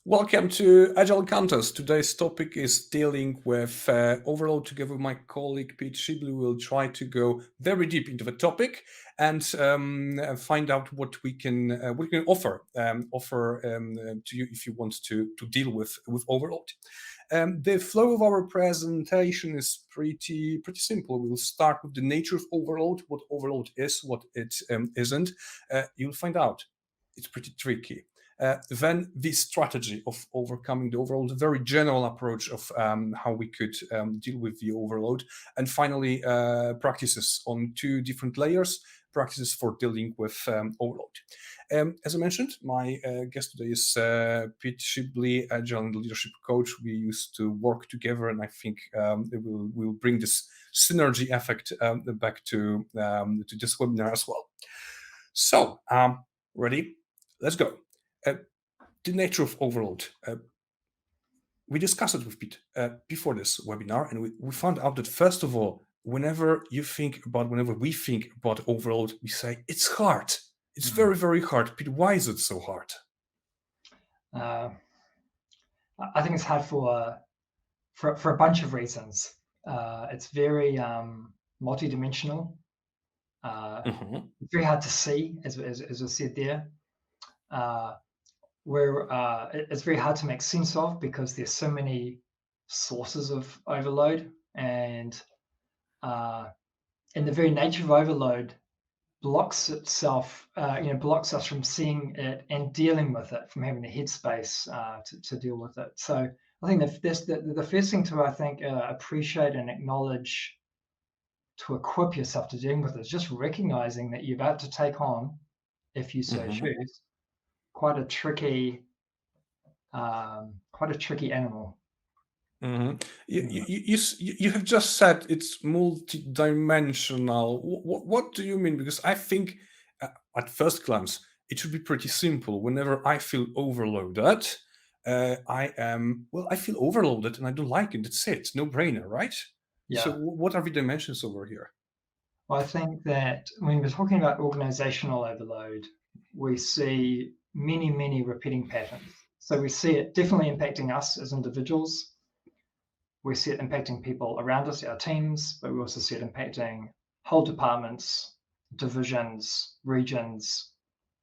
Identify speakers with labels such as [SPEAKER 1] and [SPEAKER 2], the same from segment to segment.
[SPEAKER 1] Welcome to Agile Encounters. Today's topic is dealing with overload. Together with my colleague Pete Schibli, we'll try to go very deep into the topic and find out what we can offer to you if you want to deal with overload. The flow of our presentation is pretty simple. We'll start with the nature of overload, what overload is, what it isn't. You'll find out it's pretty tricky. Then the strategy of overcoming the overload, a very general approach of how we could deal with the overload. And finally, practices on two different layers, practices for dealing with overload. As I mentioned, my guest today is Pete Schibli, Agile and Leadership Coach. We used to work together, and I think we'll bring this synergy effect back to this webinar as well. So, ready? Let's go. The nature of overload. We discussed it with Pete before this webinar, and we found out that, first of all, whenever we think about overload, we say it's hard. It's very, very hard. Pete, why is it so hard?
[SPEAKER 2] I think it's hard for a bunch of reasons. It's very multidimensional. It's very hard to see, as was said there. Where it's very hard to make sense of because there's so many sources of overload, and the very nature of overload blocks us from seeing it and dealing with it, from having the headspace to deal with it. So I think the first thing to appreciate and acknowledge to equip yourself to dealing with it is just recognizing that you're about to take on, if you so choose, quite a tricky animal.
[SPEAKER 1] You have just said it's multidimensional. What do you mean? Because I think at first glance it should be pretty simple. Whenever I feel overloaded, I feel overloaded and I don't like it. That's it. No brainer, right?
[SPEAKER 2] Yeah.
[SPEAKER 1] So what are the dimensions over here?
[SPEAKER 2] Well, I think that when we're talking about organizational overload, we see many repeating patterns. So we see it definitely impacting us as individuals. We see it impacting people around us, our teams, but we also see it impacting whole departments, divisions, regions,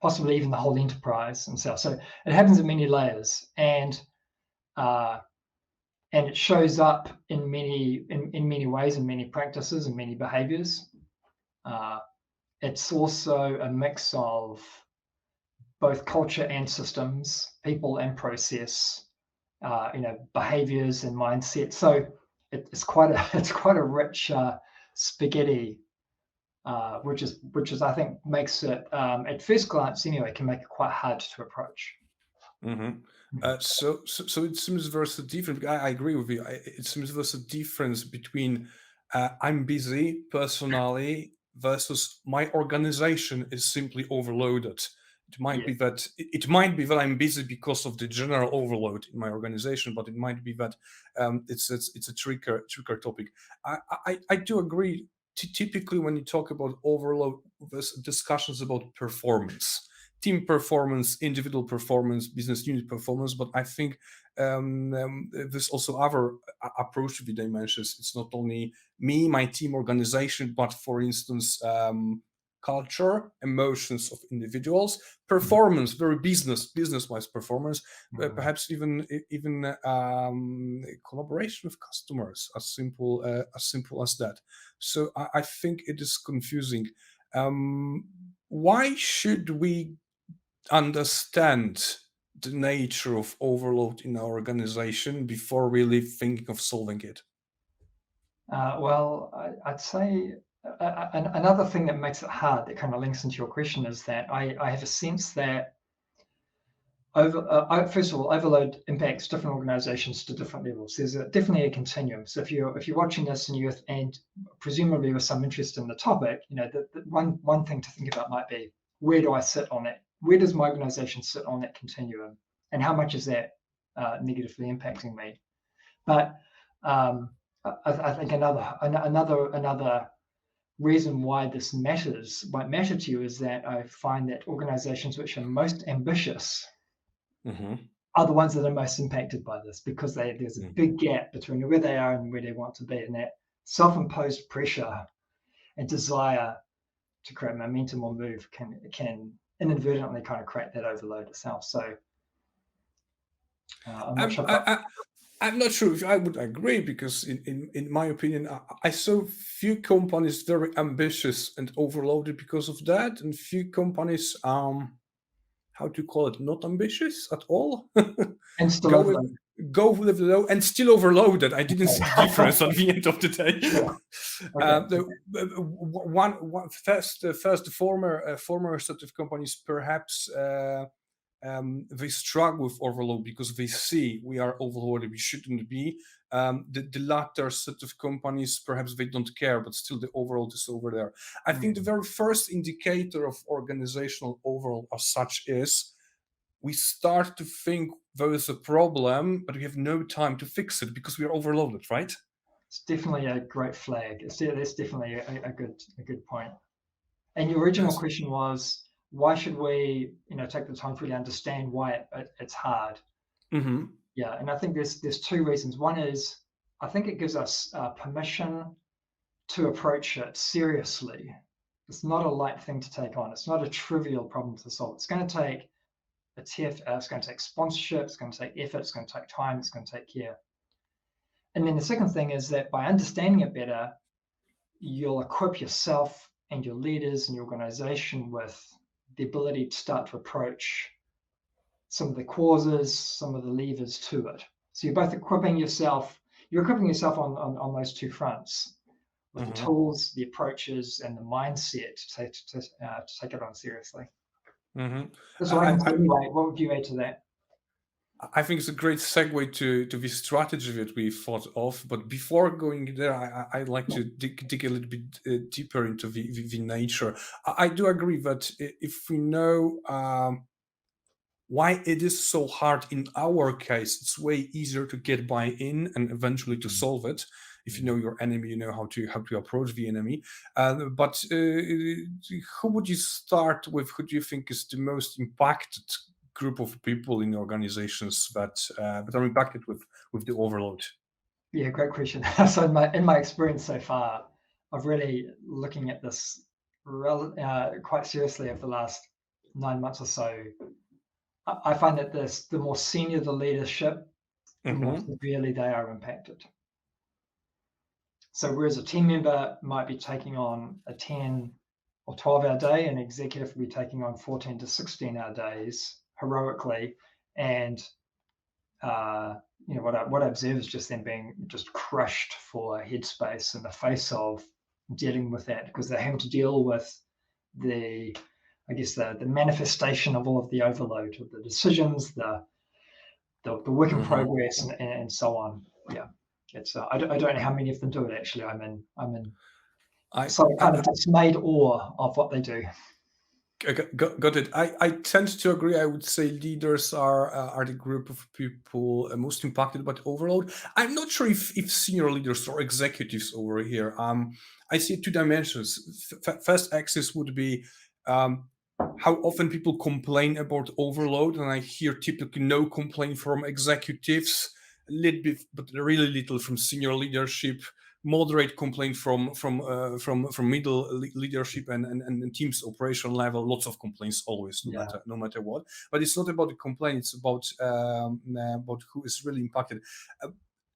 [SPEAKER 2] possibly even the whole enterprise themselves. So it happens in many layers, and it shows up in many ways, in many practices, and many behaviors. It's also a mix of both culture and systems, people and process, behaviors and mindset. So it's quite a rich spaghetti, which is I think makes it at first glance anyway can make it quite hard to approach.
[SPEAKER 1] So it seems there's a difference. I agree with you. It seems there's a difference between I'm busy personally versus my organization is simply overloaded. It might be that I'm busy because of the general overload in my organization, but it might be that it's a trickier topic. I do agree. Typically, when you talk about overload, there's discussions about performance, team performance, individual performance, business unit performance. But I think there's also other approach to the dimensions. It's not only me, my team, organization, but for instance, culture, emotions of individuals, performance, very business-wise performance, perhaps even collaboration with customers, as simple as that. So I think it is confusing. Why should we understand the nature of overload in our organization before really thinking of solving it?
[SPEAKER 2] I'd say another thing that makes it hard, that kind of links into your question, is that I have a sense that first of all, overload impacts different organizations to different levels. There's definitely a continuum. So if you're watching this and presumably with some interest in the topic, the one thing to think about might be, where do I sit on it? Where does my organization sit on that continuum, and how much is that negatively impacting me? But I think another reason why this might matter to you is that I find that organizations which are most ambitious are the ones that are most impacted by this, because there's a big gap between where they are and where they want to be, and that self-imposed pressure and desire to create momentum or move can inadvertently kind of create that overload itself. So I'm not sure.
[SPEAKER 1] I'm not sure if I would agree, because in my opinion, I saw few companies very ambitious and overloaded because of that, and few companies, how to call it, not ambitious at all.
[SPEAKER 2] And still
[SPEAKER 1] go with
[SPEAKER 2] overload.
[SPEAKER 1] go with the low and still overloaded. I didn't see the difference at the end of the day.
[SPEAKER 2] Sure. Okay.
[SPEAKER 1] The former sort of companies perhaps. They struggle with overload because they see we are overloaded, we shouldn't be. The latter set of companies, perhaps they don't care, but still the overload is over there. I think the very first indicator of organizational overload as such is we start to think there is a problem, but we have no time to fix it because we are overloaded, right?
[SPEAKER 2] It's definitely a great flag. That's definitely a good point. And your original
[SPEAKER 1] Yes.
[SPEAKER 2] question was, why should we, take the time to really understand why it's hard?
[SPEAKER 1] Mm-hmm.
[SPEAKER 2] Yeah, and I think there's two reasons. One is, I think it gives us permission to approach it seriously. It's not a light thing to take on. It's not a trivial problem to solve. It's going to take it's going to take sponsorship. It's going to take effort. It's going to take time. It's going to take care. And then the second thing is that by understanding it better, you'll equip yourself and your leaders and your organization with the ability to start to approach some of the causes, some of the levers to it. So you're both equipping yourself on those two fronts, with the tools, the approaches, and the mindset to take it on seriously. That's what I can say anyway. What would you add to that?
[SPEAKER 1] I think it's a great segue to this strategy that we thought of. But before going there, I'd like to dig a little bit deeper into the nature. I do agree that if we know why it is so hard in our case, it's way easier to get buy-in and eventually to solve it. If you know your enemy, you know how to approach the enemy. But who would you start with? Who do you think is the most impacted group of people in organizations that are impacted with the overload?
[SPEAKER 2] Yeah, great question. So in my experience so far, I've really looking at this quite seriously over the last 9 months or so. I find that the more senior the leadership, the more severely they are impacted. So whereas a team member might be taking on a 10 or 12-hour day, an executive will be taking on 14 to 16-hour days heroically, and what I observe is just them being just crushed for headspace in the face of dealing with that, because they're having to deal with the manifestation of all of the overload, of the decisions, the work in progress, and so on. Yeah, it's I don't know how many of them do it actually. I'm in kind of dismayed awe of what they do.
[SPEAKER 1] Got it. I tend to agree. I would say leaders are the group of people most impacted by overload. I'm not sure if senior leaders or executives over here. I see two dimensions. First axis would be how often people complain about overload, and I hear typically no complaint from executives, a little bit, but really little from senior leadership. Moderate complaint from middle leadership and teams operation level. Lots of complaints always, no matter what. But it's not about the complaint. It's about who is really impacted.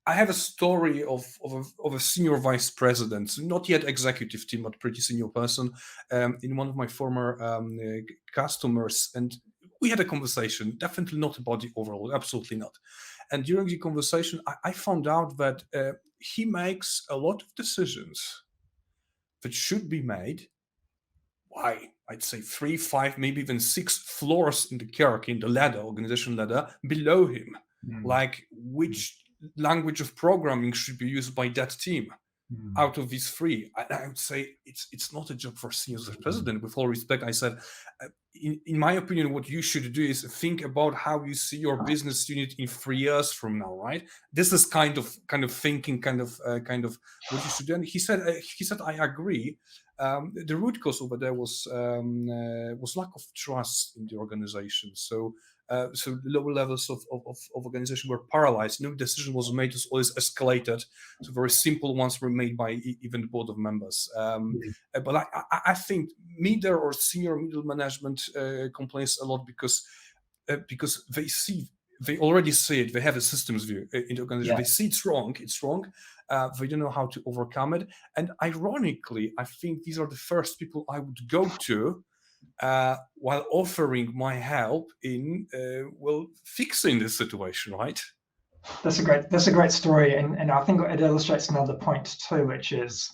[SPEAKER 1] I have a story of a senior vice president, not yet executive team, but pretty senior person, in one of my former customers, and we had a conversation. Definitely not about the overall, absolutely not. And during the conversation, I found out that he makes a lot of decisions that should be made by, I'd say, 3, 5, maybe even 6 floors in the hierarchy, in the ladder, organization ladder, below him. Like which language of programming should be used by that team. Out of these 3, I would say it's not a job for senior vice president. With all respect, I said, in my opinion, what you should do is think about how you see your business unit in 3 years from now, right? This is kind of thinking, kind of what you should do. And he said, I agree. The root cause over there was lack of trust in the organization. So the lower levels of organization were paralyzed. No decision was made; it was always escalated. So very simple ones were made by even the board of members. But I think middle or senior middle management complains a lot because they already see it. They have a systems view in the organization.
[SPEAKER 2] Yeah.
[SPEAKER 1] They see it's wrong. It's wrong. They don't know how to overcome it. And ironically, I think these are the first people I would go to while offering my help in fixing this situation, right?
[SPEAKER 2] That's a great story, and I think it illustrates another point too, which is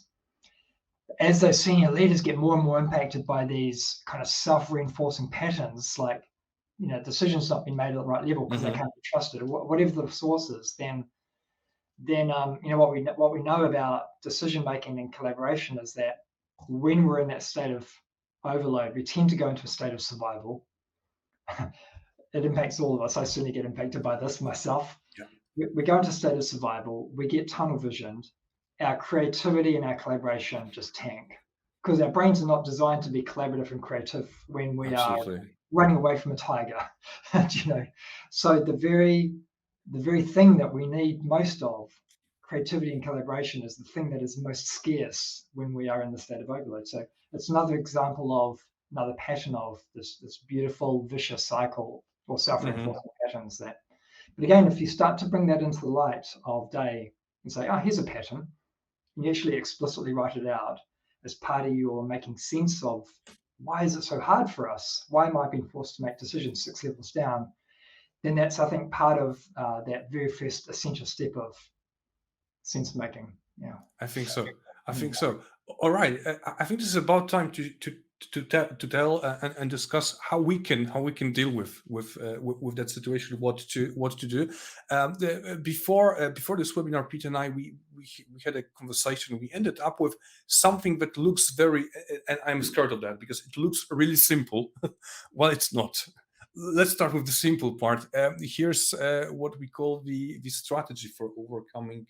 [SPEAKER 2] as those senior leaders get more and more impacted by these kind of self-reinforcing patterns, like decisions not being made at the right level because they can't be trusted, or whatever the source is, then what we know about decision making and collaboration is that when we're in that state of overload, we tend to go into a state of survival. It impacts all of us. I certainly get impacted by this myself.
[SPEAKER 1] Yeah.
[SPEAKER 2] We go into a state of survival. We get tunnel visioned. Our creativity and our collaboration just tank because our brains are not designed to be collaborative and creative when we
[SPEAKER 1] Absolutely.
[SPEAKER 2] are running away from a tiger. So the very thing that we need most of, creativity and collaboration, is the thing that is most scarce when we are in the state of overload. So it's another example of another pattern of this beautiful vicious cycle or self-reinforcing patterns. But again, if you start to bring that into the light of day and say, oh, here's a pattern, and you actually explicitly write it out as part of your making sense of why is it so hard for us? Why am I being forced to make decisions 6 levels down? Then that's, I think, part of that very first essential step of sense making. Yeah,
[SPEAKER 1] I think so. All right. I think this is about time to tell and discuss how we can deal with that situation. What to do. Before this webinar, Peter and I we had a conversation. We ended up with something that looks very, and I'm scared of that because it looks really simple. Well, it's not. Let's start with the simple part. Here's what we call the strategy for overcoming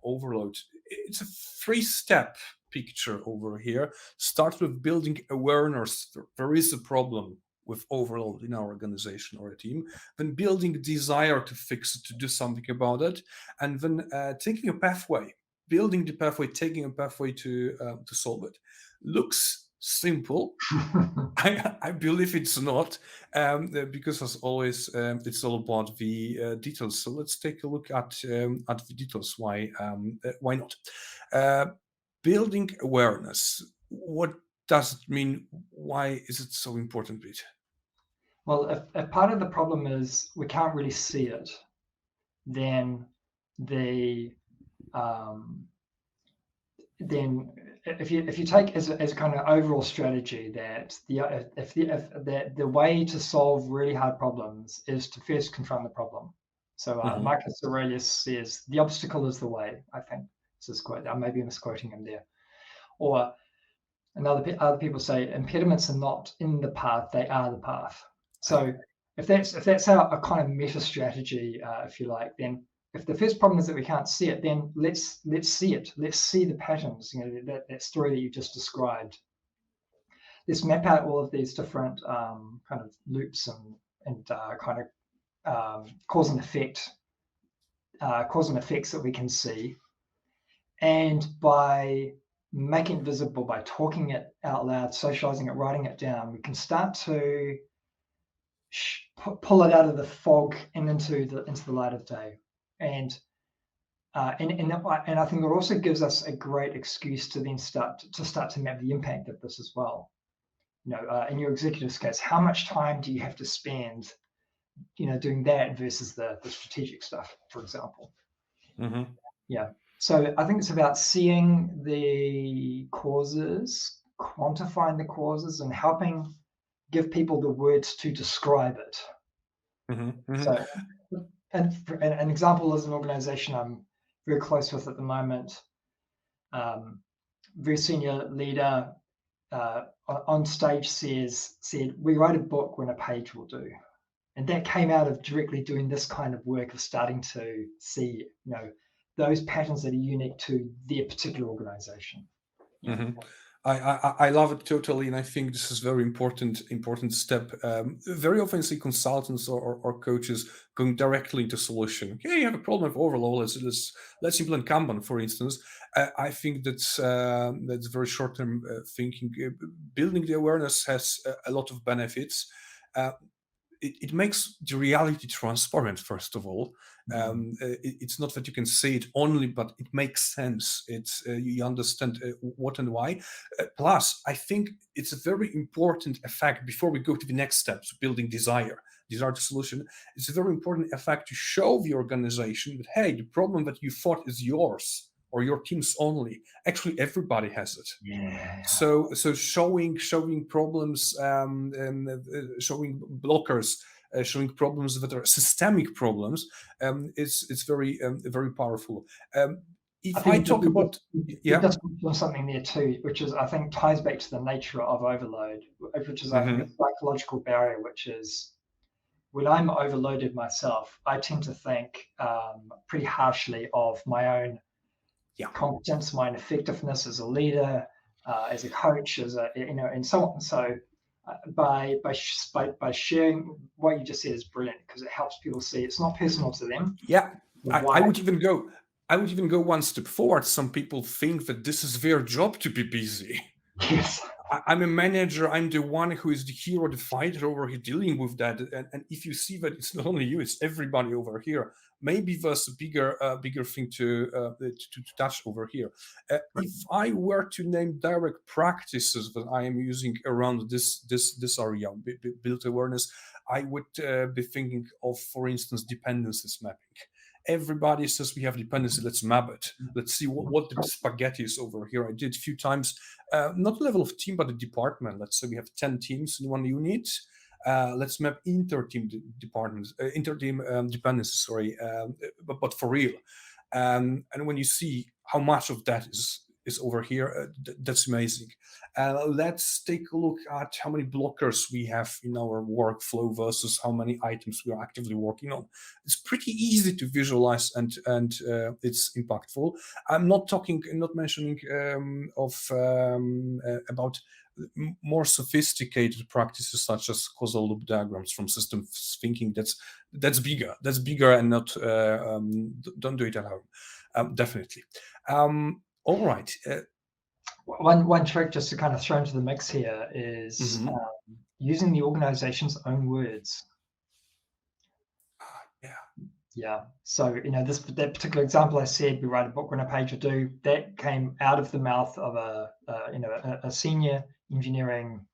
[SPEAKER 1] overload. It's a 3-step picture over here. Start with building awareness. There is a problem with overload in our organization or a team. Then building desire to fix it, to do something about it, and then taking a pathway, building the pathway, taking a pathway to solve it. Looks simple. I believe it's not, because as always, it's all about the details. So let's take a look at the details. Why not? Building awareness. What does it mean? Why is it so important, Pete?
[SPEAKER 2] Well, if part of the problem is we can't really see it, then if you take as a kind of overall strategy that the way to solve really hard problems is to first confront the problem. So Marcus Aurelius says the obstacle is the way. I think this is quote. I may be misquoting him there. Or other people say impediments are not in the path; they are the path. So if that's a kind of meta strategy, if you like, then if the first problem is that we can't see it, then let's see it. Let's see the patterns. That story that you just described. Let's map out all of these different kind of loops and kind of cause and effects that we can see, and by making it visible, by talking it out loud, socializing it, writing it down, we can start to pull it out of the fog and into the light of day. And I think it also gives us a great excuse to then start to map the impact of this as well. In your executive's case, how much time do you have to spend, doing that versus the strategic stuff, for example? Yeah. So I think it's about seeing the causes, quantifying the causes, and helping give people the words to describe it. So, and an example is an organization I'm very close with at the moment. Very senior leader on stage said, "We write a book when a page will do," and that came out of directly doing this kind of work of starting to see, those patterns that are unique to their particular organization. Yeah.
[SPEAKER 1] Mhm. I love it totally, and I think this is very important step. Very often, see consultants or coaches going directly into solution. Yeah, you have a problem with overload. Let's implement Kanban, for instance. I think that's very short term thinking. Building the awareness has a lot of benefits. Uh, it makes the reality transparent, first of all. It's not that you can say it only, but it makes sense. It's you understand what and why. Plus, I think it's a very important effect before we go to the next steps, building desire to solution. It's a very important effect to show the organization that, hey, the problem that you thought is yours or your team's only, actually everybody has it.
[SPEAKER 2] Yeah.
[SPEAKER 1] So showing problems, showing blockers, showing problems that are systemic problems, is very powerful.
[SPEAKER 2] I
[SPEAKER 1] If I
[SPEAKER 2] think
[SPEAKER 1] talk about,
[SPEAKER 2] we've
[SPEAKER 1] yeah.
[SPEAKER 2] just done something there too, which is I think ties back to the nature of overload, which is I think a
[SPEAKER 1] Hmm.
[SPEAKER 2] psychological barrier, which is when I'm overloaded myself, I tend to think pretty harshly of my own
[SPEAKER 1] Yeah.
[SPEAKER 2] competence, my own effectiveness as a leader, as a coach, as a and so on. So by sharing what you just said is brilliant because it helps people see it's not personal to them.
[SPEAKER 1] Yeah, I
[SPEAKER 2] Why?
[SPEAKER 1] would even go. I would even go one step forward. Some people think that this is their job to be busy.
[SPEAKER 2] Yes.
[SPEAKER 1] I'm a manager. I'm the one who is the hero, the fighter over here dealing with that. And if you see that it's not only you, it's everybody over here. Maybe there's a bigger thing to touch over here. If I were to name direct practices that I am using around this area, build awareness, I would be thinking of, for instance, dependencies mapping. Everybody says we have dependency. Let's map it. Let's see what the spaghetti is over here. I did a few times, not level of team, but a department. Let's say we have 10 teams in one unit. Let's map inter-team departments, inter-team dependencies, sorry, but for real. And when you see how much of that is over here, that's amazing. Let's take a look at how many blockers we have in our workflow versus how many items we are actively working on. It's pretty easy to visualize, and it's impactful. I'm not mentioning about more sophisticated practices such as causal loop diagrams from systems thinking. That's bigger. That's bigger, and not don't do it at home. Definitely. All right.
[SPEAKER 2] One trick just to kind of throw into the mix here is
[SPEAKER 1] Mhm.
[SPEAKER 2] using the organization's own words.
[SPEAKER 1] Yeah.
[SPEAKER 2] Yeah. So that particular example I said, we write a book on a page or do. That came out of the mouth of a senior engineering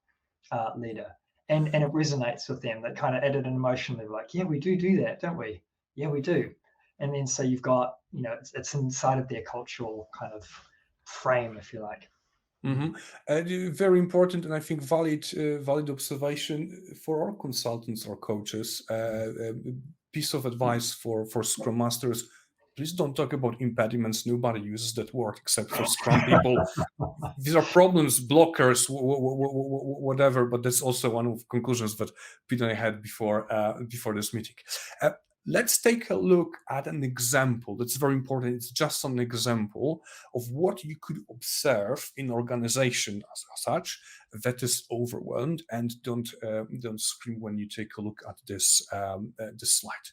[SPEAKER 2] leader, and it resonates with them. That kind of added an emotion. They're like, yeah, we do that, don't we? Yeah, we do. And then so you've got it's inside of their cultural kind of frame, if you like.
[SPEAKER 1] Mhm. Very important, and I think valid observation for our consultants or coaches. Piece of advice for Scrum Masters: please don't talk about impediments. Nobody uses that word except for Scrum people. These are problems, blockers, whatever. But that's also one of the conclusions that Peter and I had before this meeting. Uh, let's take a look at an example. That's very important. It's just an example of what you could observe in organization as such that is overwhelmed. And don't scream when you take a look at this slide.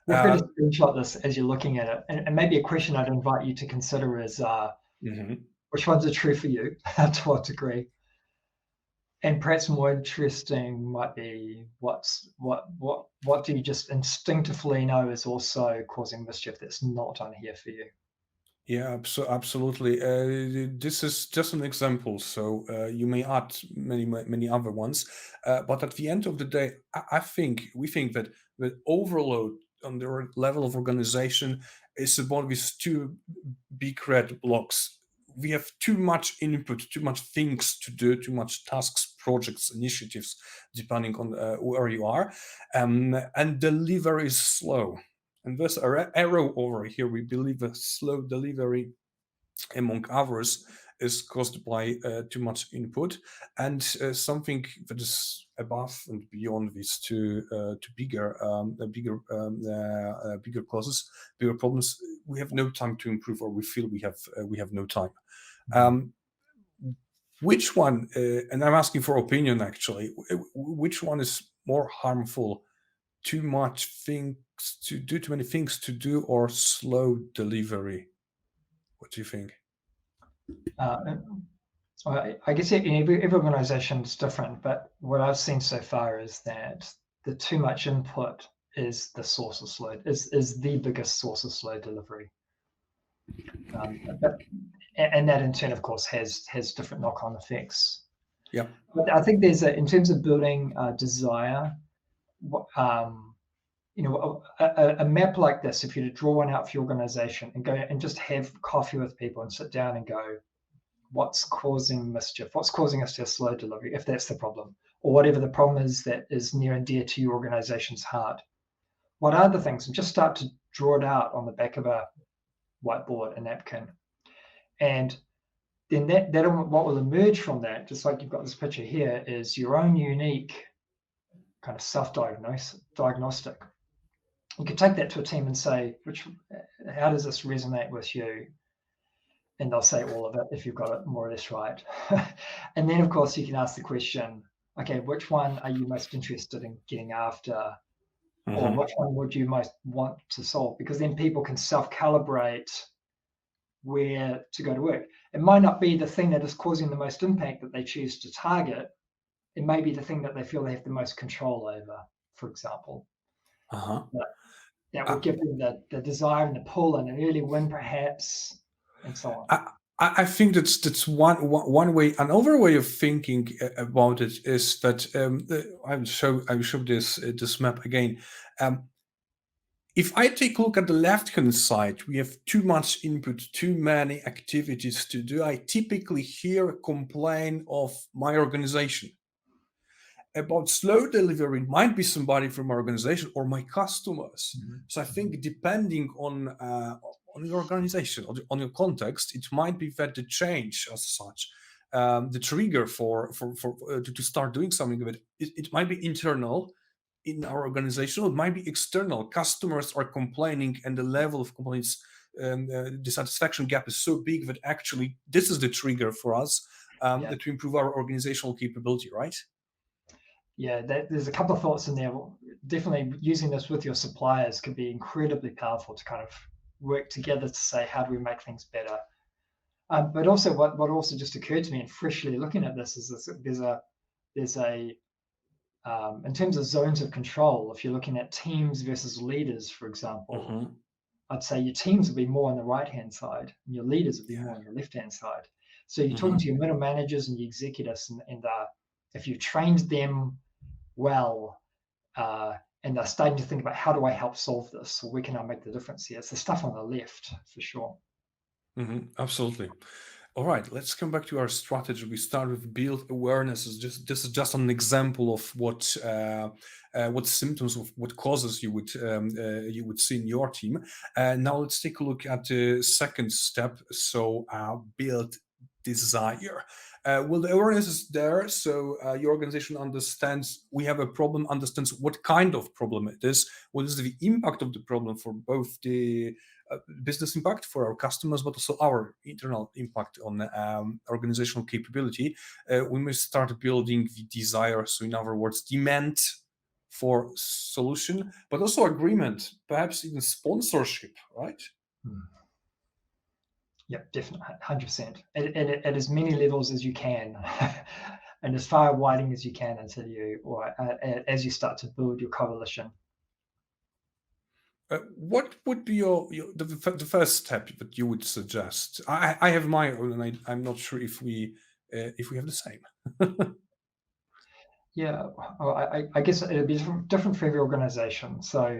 [SPEAKER 2] Feel free to screenshot this as you're looking at it. And maybe a question I'd invite you to consider is
[SPEAKER 1] Mhm.
[SPEAKER 2] which ones are true for you, to what degree? And perhaps more interesting might be what do you just instinctively know is also causing mischief that's not on here for you?
[SPEAKER 1] Yeah, absolutely. This is just an example, so you may add many other ones. But at the end of the day, I think we think that the overload on the level of organization is about these two big red blocks. We have too much input, too much things to do, too much tasks, projects, initiatives, depending on where you are, and delivery is slow. And this arrow over here, we believe a slow delivery, among others, is caused by too much input, and something that is above and beyond these two bigger causes, bigger problems. We have no time to improve, or we feel we have no time. Um, which one, and I'm asking for opinion actually, which one is more harmful? Too much things to do, too many things to do, or slow delivery? What do you think?
[SPEAKER 2] Uh, I guess every organization is different, but what I've seen so far is that the too much input is the source of slow, is the biggest source of slow delivery. And that in turn, of course, has different knock-on effects.
[SPEAKER 1] Yeah.
[SPEAKER 2] But I think in terms of building desire, a map like this, if you were to draw one out for your organization and go and just have coffee with people and sit down and go, what's causing mischief? What's causing us to have slow delivery, if that's the problem, or whatever the problem is that is near and dear to your organization's heart? What are the things? And just start to draw it out on the back of a whiteboard, a napkin. And then what will emerge from that, just like you've got this picture here, is your own unique kind of self-diagnostic. You could take that to a team and say, how does this resonate with you? And they'll say all of it if you've got it more or less right. And then, of course, you can ask the question, okay, which one are you most interested in getting after? Or which one would you most want to solve? Because then people can self-calibrate where to go to work. It might not be the thing that is causing the most impact that they choose to target. It may be the thing that they feel they have the most control over, for example. That would give them the desire and the pull and an early win, perhaps, and so on.
[SPEAKER 1] I think that's one way. Another way of thinking about it is that I will show this map again. If I take a look at the left-hand side, we have too much input, too many activities to do. I typically hear a complaint of my organization. About slow delivery might be somebody from our organization or my customers. So I think depending on your organization, on your context, it might be that the change as such, the trigger to start doing something with it might be internal in our organization, it might be external. Customers are complaining, and the level of complaints, the satisfaction gap is so big that actually this is the trigger for us to improve our organizational capability, right?
[SPEAKER 2] Yeah, there's a couple of thoughts in there. Definitely using this with your suppliers could be incredibly powerful to kind of work together to say, how do we make things better? But also what also just occurred to me in freshly looking at this is there's a in terms of zones of control, if you're looking at teams versus leaders, for example, I'd say your teams will be more on the right-hand side and your leaders will be more on the left-hand side. So you're talking to your middle managers and your executives, and if you've trained them well, and they're starting to think about, how do I help solve this? Or where can I make the difference here? It's the stuff on the left, for sure.
[SPEAKER 1] Absolutely. All right, let's come back to our strategy. We start with build awareness. This is just an example of what symptoms of what causes you would see in your team. Now let's take a look at the second step. So build desire. Well, the awareness is there, so your organization understands we have a problem, understands what kind of problem it is, what is the impact of the problem for both the business impact for our customers, but also our internal impact on organizational capability. We must start building the desire. So in other words, demand for solution, but also agreement, perhaps even sponsorship, right?
[SPEAKER 2] Yep, definitely, 100%. At as many levels as you can, and as far widening as you can until as you start to build your coalition.
[SPEAKER 1] What would be the first step that you would suggest? I have my own, and I'm not sure if we have the same.
[SPEAKER 2] Yeah, I guess it'll be different for every organization. So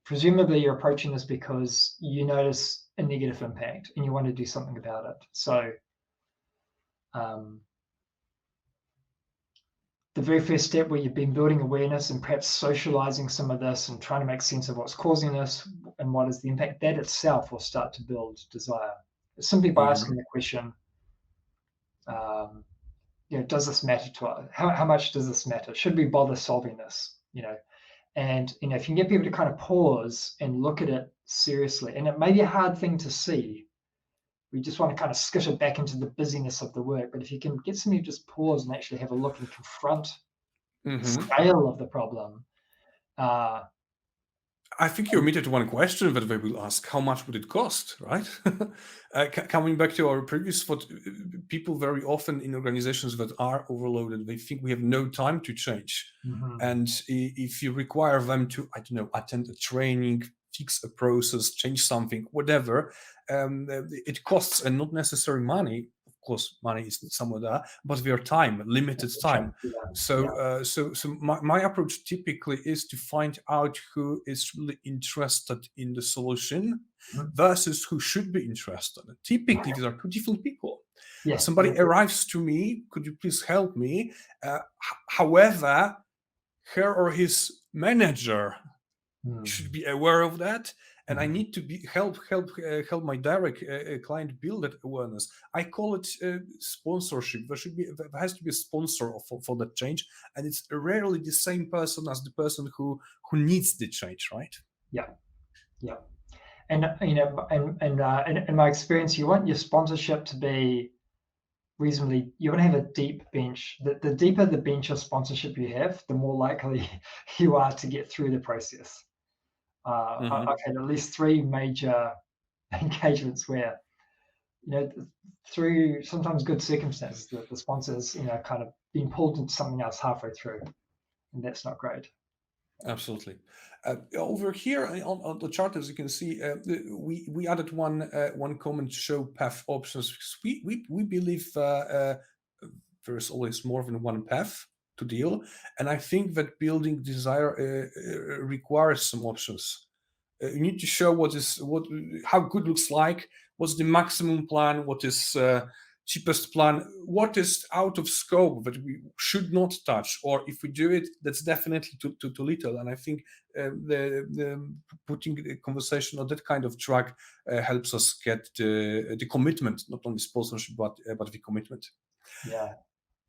[SPEAKER 2] presumably you're approaching this because you notice a negative impact and you want to do something about it. So the very first step, where you've been building awareness and perhaps socializing some of this and trying to make sense of what's causing this and what is the impact, that itself will start to build desire. Simply by asking the question, does this matter to us? How much does this matter? Should we bother solving this? And if you can get people to kind of pause and look at it seriously, and it may be a hard thing to see, we just want to kind of skitter back into the busyness of the work. But if you can get somebody to just pause and actually have a look and confront the scale of the problem,
[SPEAKER 1] I think you omitted one question that they will ask: how much would it cost, right? Coming back to our previous thought, people very often in organizations that are overloaded, they think we have no time to change. And if you require them to, I don't know, attend a training, fix a process, change something, whatever, it costs, and not necessarily money. Of course, money is somewhere there, but their time, limited time. So my approach typically is to find out who is really interested in the solution versus who should be interested. Typically, these are two different people.
[SPEAKER 2] Yes.
[SPEAKER 1] Somebody arrives to me, could you please help me? However, her or his manager should be aware of that, and I need to help my direct client build that awareness. I call it sponsorship. There has to be a sponsor for that change, and it's rarely the same person as the person who needs the change, right?
[SPEAKER 2] Yeah. And in my experience, you want your sponsorship to be reasonably. You want to have a deep bench. The deeper the bench of sponsorship you have, the more likely you are to get through the process. I've had at least 3 major engagements where, through sometimes good circumstances, the sponsors, kind of being pulled into something else halfway through, and that's not great.
[SPEAKER 1] Absolutely. Over here on the chart, as you can see, we added one comment to show path options. We believe there is always more than one path to deal, and I think that building desire requires some options. You need to show how good looks like, what's the maximum plan, what is cheapest plan, what is out of scope that we should not touch, or if we do it, that's definitely too little. And I think the putting the conversation on that kind of track helps us get the commitment, not only sponsorship, but the commitment.
[SPEAKER 2] Yeah.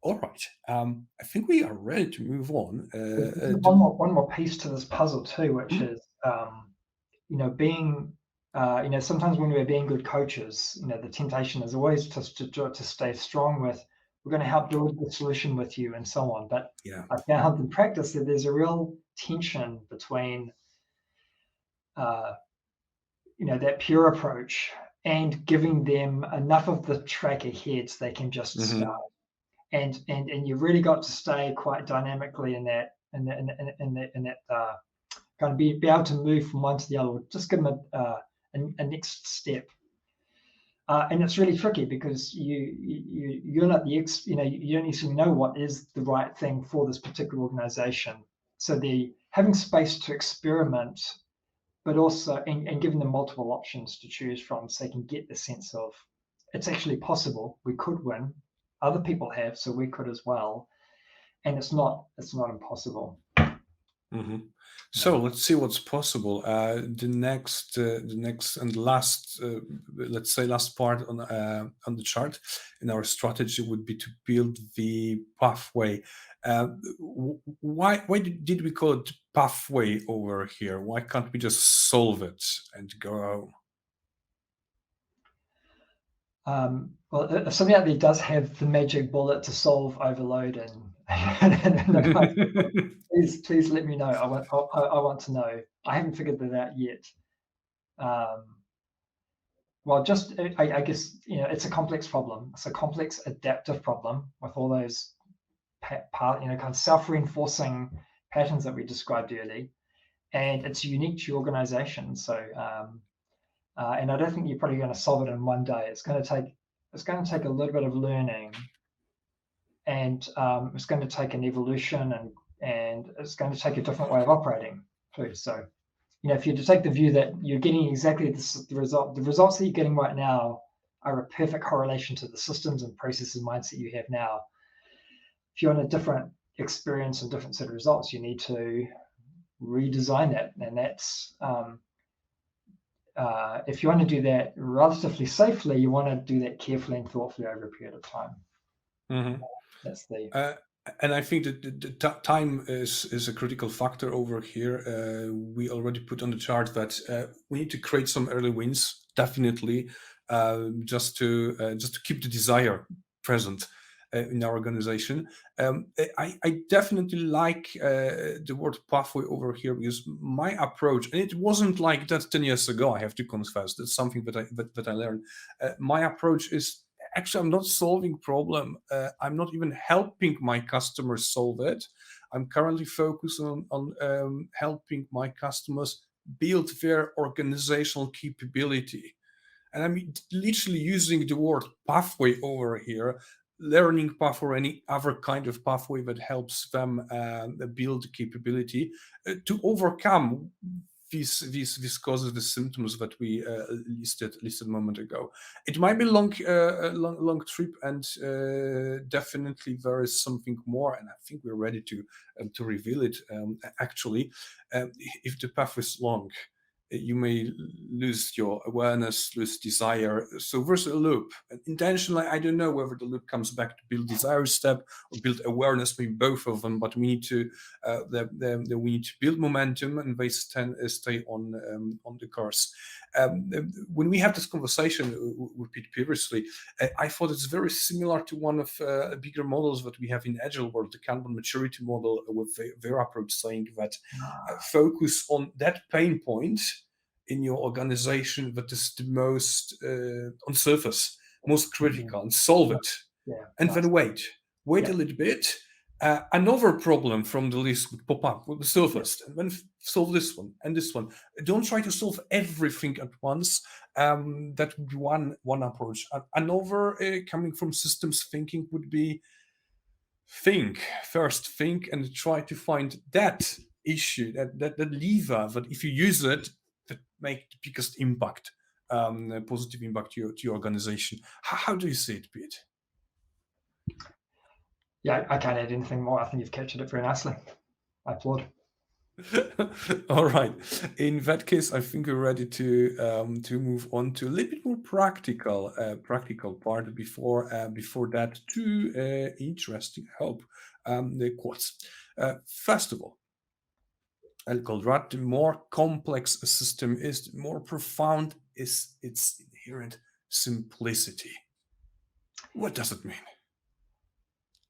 [SPEAKER 1] All right. I think we are ready to move on.
[SPEAKER 2] One more piece to this puzzle too, which is being. Sometimes when we're being good coaches, the temptation is always to stay strong with, we're going to help build the solution with you and so on. But I found in practice that there's a real tension between, that pure approach and giving them enough of the track ahead so they can just start. And you've really got to stay quite dynamically in that kind of be able to move from one to the other. Just give them a next step, and it's really tricky because you're not the you don't necessarily know what is the right thing for this particular organization. So having space to experiment, but also and giving them multiple options to choose from, so they can get the sense of it's actually possible. We could win. Other people have, so we could as well. And it's not impossible.
[SPEAKER 1] So let's see what's possible. The next and last, let's say last part on the chart in our strategy would be to build the pathway. Why did we call it pathway over here? Why can't we just solve it and go?
[SPEAKER 2] Well, if somebody out there does have the magic bullet to solve overload, please let me know. I want to know. I haven't figured that out yet. Well, just I guess it's a complex problem. It's a complex adaptive problem with all those kind of self-reinforcing patterns that we described earlier, and it's unique to your organization. So, and I don't think you're probably going to solve it in one day. It's going to take a little bit of learning, and it's going to take an evolution, and it's going to take a different way of operating too. So, if you take the view that you're getting exactly the results that you're getting right now are a perfect correlation to the systems and processes and mindset you have now. If you're in a different experience and different set of results, you need to redesign that, and that's if you want to do that relatively safely, you want to do that carefully and thoughtfully over a period of time. That's
[SPEAKER 1] and I think that the time is a critical factor over here. We already put on the chart that we need to create some early wins, definitely. just to keep the desire present in our organization. I definitely like the word pathway over here, because my approach, and it wasn't like that 10 years ago, I have to confess, that's something that I learned. My approach is, actually, I'm not solving problem. I'm not even helping my customers solve it. I'm currently focused on helping my customers build their organizational capability. And I'm literally using the word pathway over here, learning path or any other kind of pathway that helps them build capability to overcome these causes, the symptoms that we listed a moment ago. It might be long trip, and definitely there is something more, and I think we're ready to reveal it. Actually, if the path is long, you may lose your awareness, lose desire. So there's a loop. And intentionally, I don't know whether the loop comes back to build desire step or build awareness, maybe both of them. But we need to we need to build momentum, and they stay on the course. When we had this conversation with Pete previously, I thought it's very similar to one of bigger models that we have in Agile world, the Kanban maturity model, with their approach saying that focus on that pain point in your organization that is the most on surface, most critical, and solve it.
[SPEAKER 2] Yeah,
[SPEAKER 1] And then wait
[SPEAKER 2] Yeah.
[SPEAKER 1] a little bit. Another problem from the list would pop up, will be surfaced, and then solve this one and this one. Don't try to solve everything at once. That would be one approach. Another, coming from systems thinking, would be think and try to find that issue, that lever, that if you use it, that make the biggest impact, positive impact to your organization. How do you see it, Pete?
[SPEAKER 2] Yeah, I can't add anything more. I think you've captured it very nicely. I applaud.
[SPEAKER 1] All right. In that case, I think we're ready to move on to a little bit more practical part. Before that, two interesting, I hope, the quotes. First of all, El Goldratt, the more complex a system is, the more profound is its inherent simplicity. What does it mean?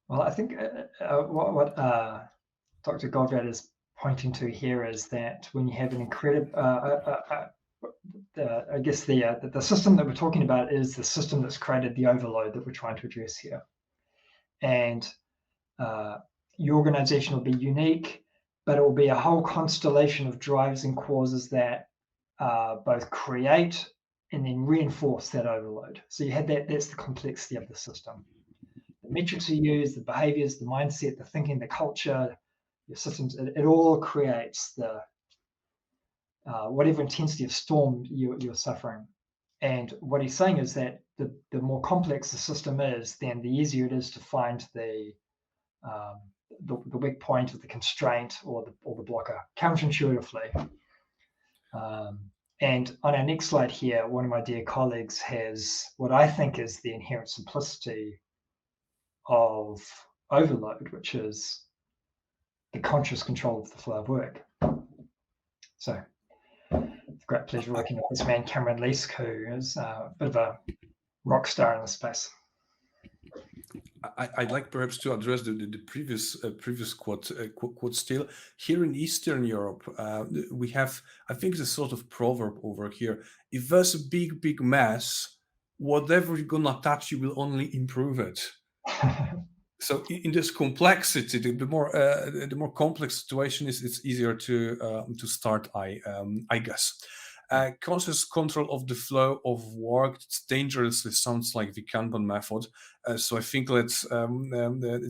[SPEAKER 2] Well, I think what Dr. Goldratt is pointing to here is that when you have an incredible, I guess the system that we're talking about is the system that's created the overload that we're trying to address here. And your organization will be unique, but it will be a whole constellation of drivers and causes that both create and then reinforce that overload. So you have that's the complexity of the system. The metrics you use, the behaviors, the mindset, the thinking, the culture, your systems, it all creates the whatever intensity of storm you're suffering. And what he's saying is that the more complex the system is, then the easier it is to find the weak point, or the constraint, or the blocker, counterintuitively. And on our next slide here, one of my dear colleagues has what I think is the inherent simplicity of overload, which is the conscious control of the flow of work. So it's a great pleasure working with this man, Cameron Leask, who is a bit of a rock star in the space.
[SPEAKER 1] I'd like perhaps to address the previous quote still. Here in Eastern Europe, we have, I think, the sort of proverb over here: if there's a big mess, whatever you're gonna touch, you will only improve it. So in this complexity, the more complex situation is, it's easier to start. I guess. Conscious control of the flow of work. It's dangerously sounds like the Kanban method. So I think it's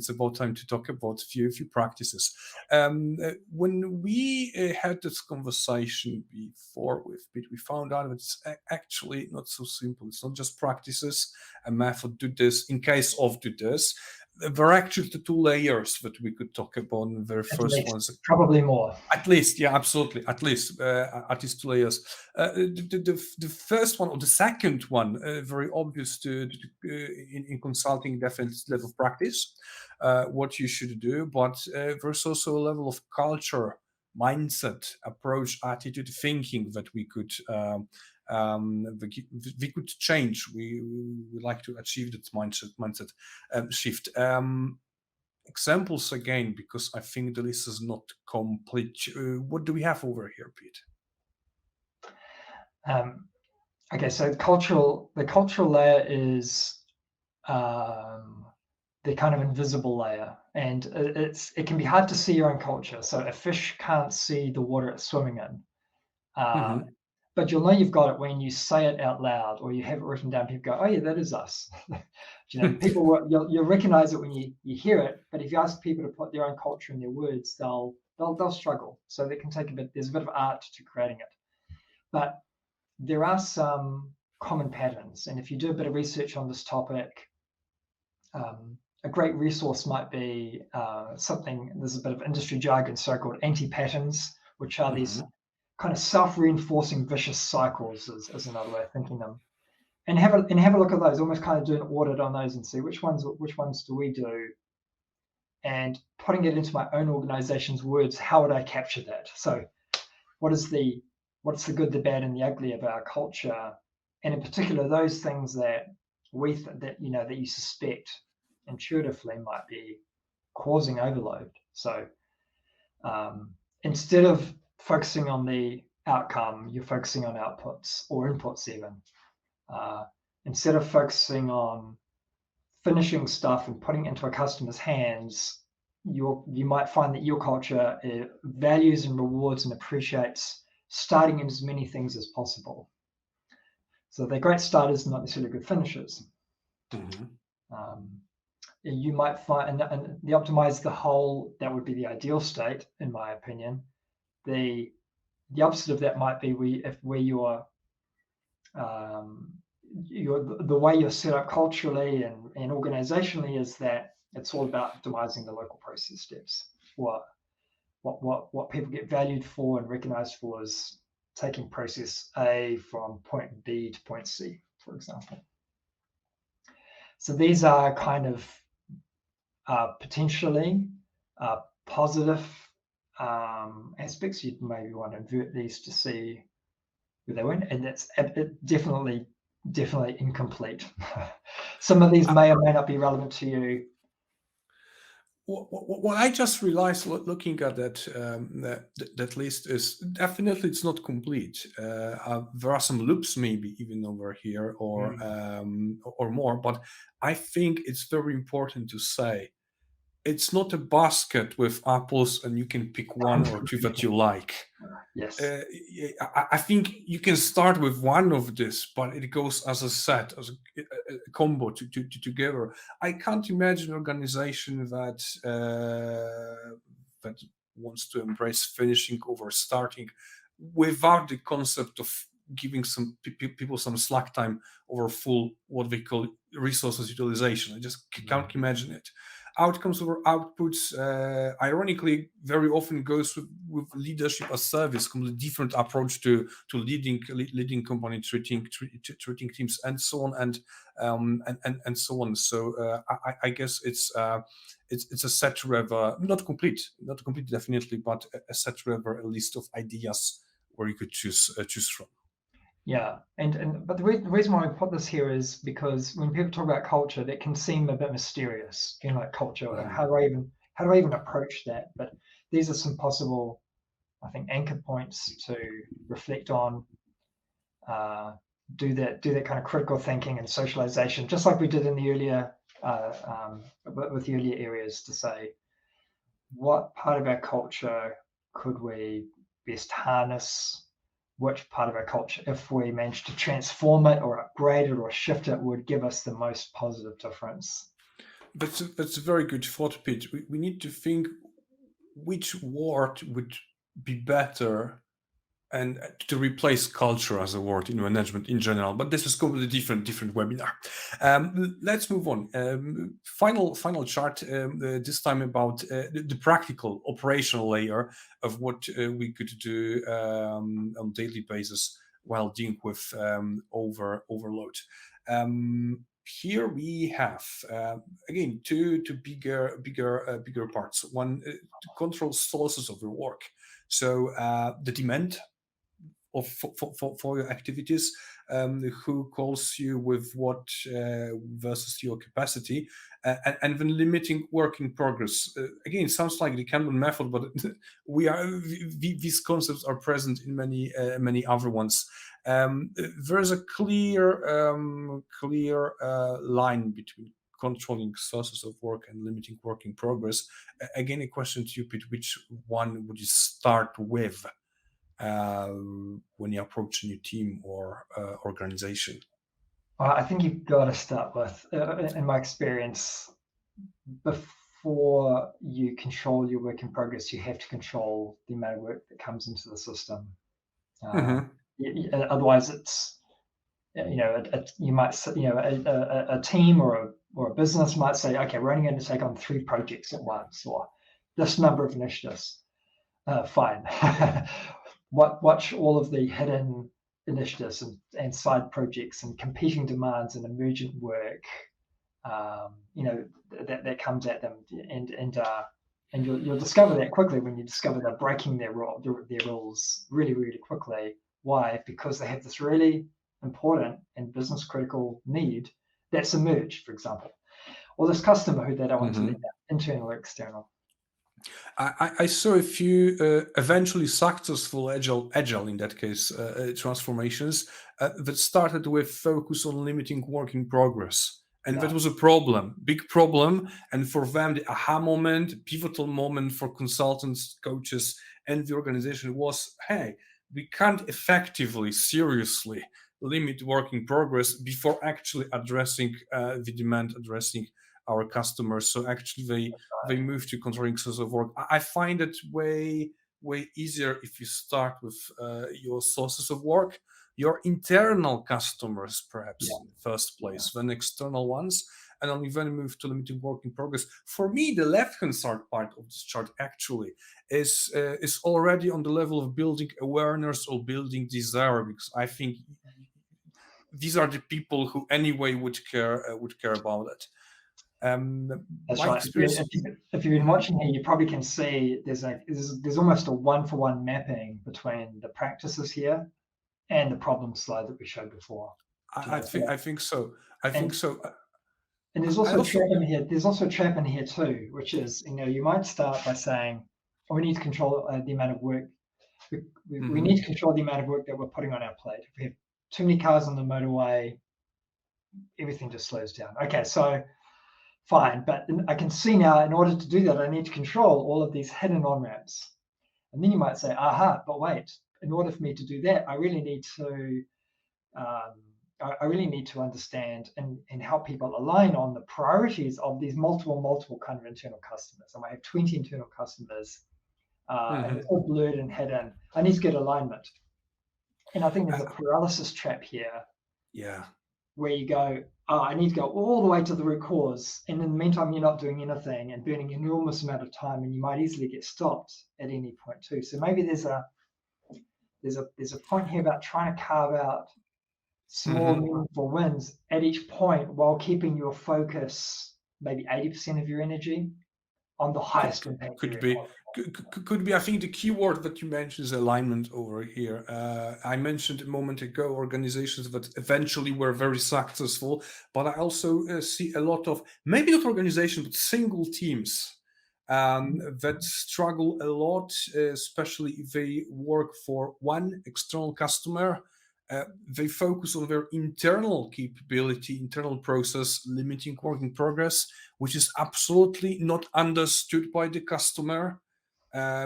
[SPEAKER 1] about time to talk about a few practices. When we had this conversation before with Pete, we found out it's actually not so simple. It's not just practices, a method, do this, in case of do this. There are actually the two layers that we could talk about. The very first one is
[SPEAKER 2] probably more.
[SPEAKER 1] At least, yeah, absolutely. At least 2 layers. The first one or the second one, very obvious in consulting, definitely level of practice, what you should do. But there's also a level of culture, mindset, approach, attitude, thinking that we could we could change. We like to achieve that mindset shift. Examples again, because I think the list is not complete. What do we have over here, Pete?
[SPEAKER 2] Okay, so the cultural layer is the kind of invisible layer, and it can be hard to see your own culture. So a fish can't see the water it's swimming in, but you'll know you've got it when you say it out loud or you have it written down. People go, "Oh yeah, that is us." People you'll recognize it when you hear it, but if you ask people to put their own culture in their words, they'll struggle. So that can take a bit. There's a bit of art to creating it, but there are some common patterns, and if you do a bit of research on this topic, a great resource might be something. There's a bit of industry jargon, so-called anti-patterns, which are these kind of self-reinforcing vicious cycles, is another way of thinking them. And have a look at those. Almost kind of do an audit on those and see which ones do we do, and putting it into my own organization's words. How would I capture that? So, what's the good, the bad, and the ugly of our culture, and in particular those things that that you suspect intuitively might be causing overload. So instead of focusing on the outcome, you're focusing on outputs or inputs even. Instead of focusing on finishing stuff and putting it into a customer's hands, you might find that your culture values and rewards and appreciates starting in as many things as possible. So they're great starters, not necessarily good finishers. You might find, and the optimize the whole, that would be the ideal state, in my opinion. The opposite of that might be where you're the way you're set up culturally and organizationally is that it's all about optimizing the local process steps. What people get valued for and recognized for is taking process A from point B to point C, for example. So these are kind of potentially positive aspects. You'd maybe want to invert these to see where they went, and that's definitely incomplete. Some of these may or may not be relevant to you.
[SPEAKER 1] What I just realized looking at that list is definitely it's not complete. There are some loops maybe even over here or more, but I think it's very important to say it's not a basket with apples and you can pick one or two that you like.
[SPEAKER 2] Yes.
[SPEAKER 1] I think you can start with one of this, but it goes as a set, as a combo together. I can't imagine an organization that wants to embrace finishing over starting without the concept of giving some people some slack time over full what we call resources utilization. I just can't imagine it. Outcomes over outputs, ironically, very often goes with leadership as service, completely different approach to leading company, treating teams, and so on, and so on. So I guess it's a set to have not complete definitely, but a set to have a list of ideas where you could choose from.
[SPEAKER 2] Yeah, but the reason why I put this here is because when people talk about culture, that can seem a bit mysterious. Like culture, how do I even approach that? But these are some possible, I think, anchor points to reflect on. Do that kind of critical thinking and socialization, just like we did in the earlier with the earlier areas, to say what part of our culture could we best harness. Which part of our culture, if we manage to transform it or upgrade it or shift it, would give us the most positive difference.
[SPEAKER 1] That's a very good thought, Pete. We need to think which word would be better and to replace culture as a word in management in general. But this is completely different webinar. Let's move on. Final chart, this time about the practical operational layer of what we could do on a daily basis while dealing with overload. Here we have again two bigger parts. One, to control sources of your work. So the demand for your activities, who calls you with what versus your capacity, and then limiting work in progress. Again, it sounds like the Kanban method, but these concepts are present in many other ones. There's a clear line between controlling sources of work and limiting work in progress. Again, a question to you, Pete: which one would you start with when you approach a new team or organization?
[SPEAKER 2] Well, I think you've got to start with, in my experience, before you control your work in progress, you have to control the amount of work that comes into the system. Otherwise, it's, you might, a team or a business might say, okay, we're only going to take on 3 projects at once, or this number of initiatives. Fine. Watch all of the hidden initiatives and side projects and competing demands and emergent work, that comes at them, and you'll discover that quickly when you discover they're breaking their rules really, really quickly. Why? Because they have this really important and business critical need that's emerged, for example, or this customer who they don't want to let down, internal or external.
[SPEAKER 1] I saw a few eventually successful agile in that case transformations that started with focus on limiting work in progress, and that was a big problem. And for them, the aha moment, pivotal moment for consultants, coaches, and the organization was, hey, we can't effectively, seriously limit work in progress before actually addressing the demand, addressing our customers. So actually they move to controlling sources of work. I find it way easier if you start with your sources of work, your internal customers perhaps in the first place, then external ones, and only then move to limited work in progress. For me, the left-hand side part of this chart actually is already on the level of building awareness or building desire, because I think these are the people who anyway would care about it.
[SPEAKER 2] That's right. If you've been watching here, you probably can see there's almost a one-for-one mapping between the practices here and the problem slide that we showed before.
[SPEAKER 1] I think so.
[SPEAKER 2] And there's also a trap in here. There's also a trap in here too, which is, you might start by saying, oh, we need to control the amount of work. We need to control the amount of work that we're putting on our plate. If we have too many cars on the motorway, everything just slows down. Okay, so fine, but I can see now, in order to do that, I need to control all of these hidden on-ramps. And then you might say, aha, but wait, in order for me to do that, I really need to understand and help people align on the priorities of these multiple kind of internal customers. I might have 20 internal customers, and it's all blurred and hidden. I need to get alignment. And I think there's a paralysis trap here.
[SPEAKER 1] Yeah.
[SPEAKER 2] Where you go, oh, I need to go all the way to the root cause, and in the meantime, you're not doing anything and burning an enormous amount of time, and you might easily get stopped at any point too. So maybe there's a point here about trying to carve out small, meaningful wins at each point while keeping your focus, maybe 80% of your energy, on the highest impact.
[SPEAKER 1] Could be. I think the key word that you mentioned is alignment over here. I mentioned a moment ago organizations that eventually were very successful, but I also see a lot of, maybe not organizations, but single teams that struggle a lot, especially if they work for one external customer. They focus on their internal capability, internal process, limiting work in progress, which is absolutely not understood by the customer,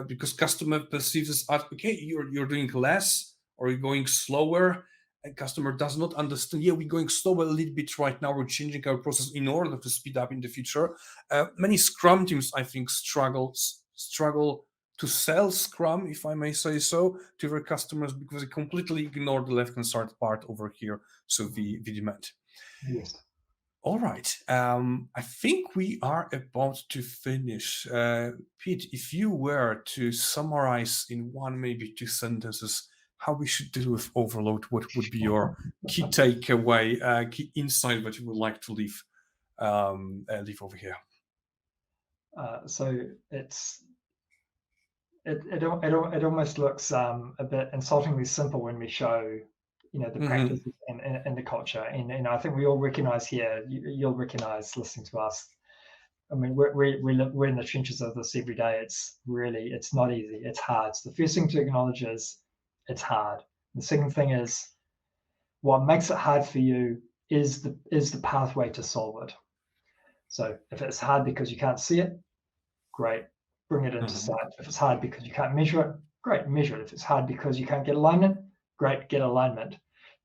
[SPEAKER 1] because customer perceives as, okay, you're doing less or you're going slower. And customer does not understand, we're going slower a little bit right now. We're changing our process in order to speed up in the future. Many Scrum teams, I think, struggle to sell Scrum, if I may say so, to their customers because they completely ignore the left-hand side part over here, so the demand.
[SPEAKER 2] Yes.
[SPEAKER 1] All right. I think we are about to finish. Pete, if you were to summarize in 1, maybe 2 sentences how we should deal with overload, what would be your key takeaway, key insight that you would like to leave over here?
[SPEAKER 2] So it's it almost looks a bit insultingly simple when we show, the
[SPEAKER 1] Mm-hmm.
[SPEAKER 2] practices and the culture. And I think we all recognize here, you'll recognize listening to us. I mean, we're in the trenches of this every day. It's not easy. It's hard. So the first thing to acknowledge is it's hard. The second thing is what makes it hard for you is the pathway to solve it. So if it's hard because you can't see it, great, bring it into sight. If it's hard because you can't measure it, great, measure it. If it's hard because you can't get alignment, great, get alignment.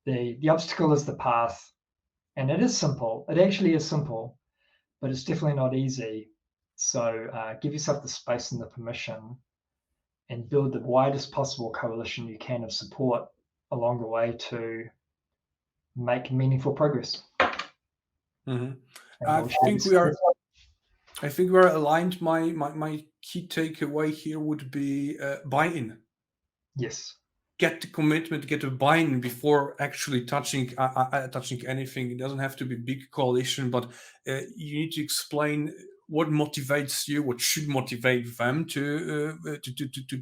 [SPEAKER 2] The obstacle is the path, and it is simple. It actually is simple, but it's definitely not easy. So give yourself the space and the permission, and build the widest possible coalition you can of support along the way to make meaningful progress.
[SPEAKER 1] Mm-hmm.
[SPEAKER 2] And
[SPEAKER 1] I
[SPEAKER 2] we'll
[SPEAKER 1] think
[SPEAKER 2] share
[SPEAKER 1] we are.
[SPEAKER 2] this-
[SPEAKER 1] I think we are aligned. My key takeaway here would be buy-in.
[SPEAKER 2] Yes.
[SPEAKER 1] Get the commitment, get the buy-in before actually touching anything. It doesn't have to be big coalition, but you need to explain what motivates you, what should motivate them to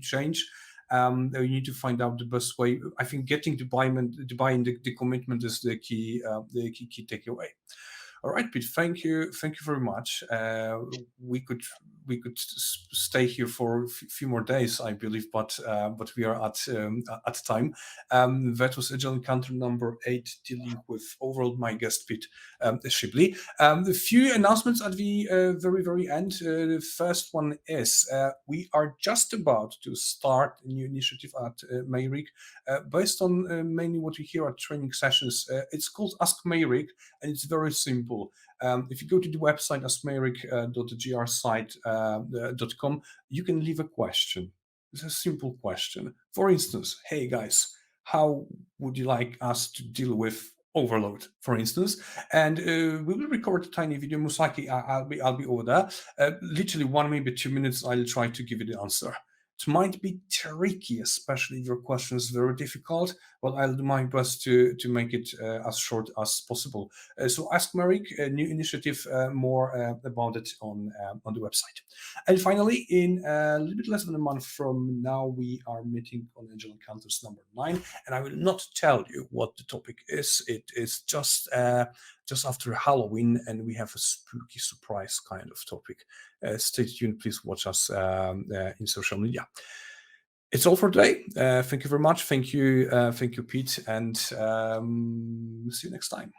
[SPEAKER 1] change. You need to find out the best way. I think getting the buy-in, the commitment is the key takeaway. All right, Pete. Thank you very much. We could stay here for a few more days, I believe, but we are at time. That was Agile Encounter number 8, dealing with overall my guest Pete Schibli. A few announcements at the very end. The first one is we are just about to start a new initiative at Meirik, based on mainly what we hear at training sessions. It's called Ask Meirik, and it's very simple. If you go to the website askmeirik.grsite.com, you can leave a question. It's a simple question. For instance, hey guys, how would you like us to deal with overload, for instance? And we will record a tiny video. Musaki, I'll be over there. Literally 1, maybe 2 minutes. I'll try to give you the answer. It might be tricky, especially if your question is very difficult, but I'll do my best to make it as short as possible. So Ask Meirik, a new initiative, more about it on the website. And finally, in a little bit less than a month from now, we are meeting on Agile Encounters number 9, and I will not tell you what the topic is. It is just after Halloween, and we have a spooky surprise kind of topic. Stay tuned. Please watch us in social media. It's all for today. Thank you very much. Thank you, Pete, and see you next time.